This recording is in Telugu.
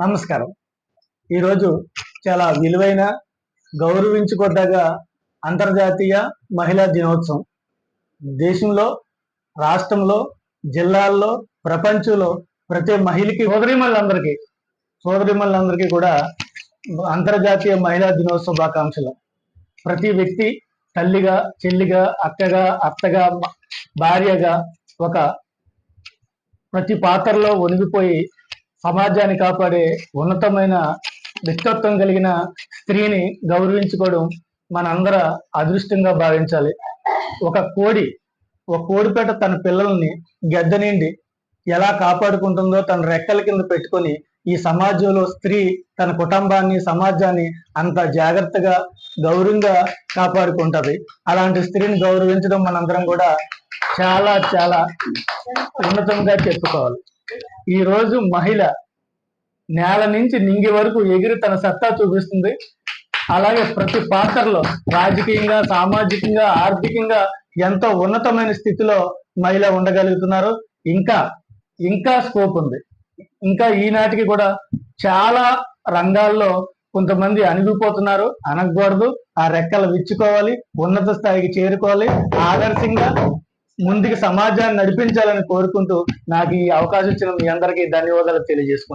నమస్కారం. ఈరోజు చాలా విలువైన గౌరవించుకోదగ్గ అంతర్జాతీయ మహిళా దినోత్సవం. దేశంలో, రాష్ట్రంలో, జిల్లాల్లో, ప్రపంచంలో ప్రతి మహిళకి సోదరిమణులందరికీ కూడా అంతర్జాతీయ మహిళా దినోత్సవ శుభాకాంక్షలు. ప్రతి వ్యక్తి తల్లిగా, చెల్లిగా, అక్కగా, అత్తగా, భార్యగా ప్రతి పాత్రలో ఒనిగిపోయి సమాజాన్ని కాపాడే ఉన్నతమైన వ్యక్తిత్వం కలిగిన స్త్రీని గౌరవించుకోవడం మనందర అదృష్టంగా భావించాలి. ఒక కోడిపేట తన పిల్లల్ని గెద్ద నుండి ఎలా కాపాడుకుంటుందో తన రెక్కల కింద పెట్టుకొని ఈ సమాజంలో స్త్రీ తన కుటుంబాన్ని, సమాజాన్ని అంత జాగ్రత్తగా, గౌరవంగా కాపాడుకుంటది. అలాంటి స్త్రీని గౌరవించడం మనందరం కూడా చాలా చాలా ఉన్నతంగా చెప్పుకోవాలి. ఈ రోజు మహిళ నేల నుంచి నింగి వరకు ఎగిరి తన సత్తా చూపిస్తుంది. అలాగే ప్రతి పాత్రలో రాజకీయంగా, సామాజికంగా, ఆర్థికంగా ఎంతో ఉన్నతమైన స్థితిలో మహిళ ఉండగలుగుతున్నారు. ఇంకా స్కోప్ ఉంది. ఇంకా ఈనాటికి కూడా చాలా రంగాల్లో కొంతమంది అణిగిపోతున్నారు. అనకూడదు, ఆ రెక్కలు విచ్చుకోవాలి, ఉన్నత స్థాయికి చేరుకోవాలి, ఆదర్శంగా ముందుకు సమాజాన్ని నడిపించాలని కోరుకుంటూ నాకు ఈ అవకాశం ఇచ్చిన మీ అందరికీ ధన్యవాదాలు తెలియజేసుకుంటాను.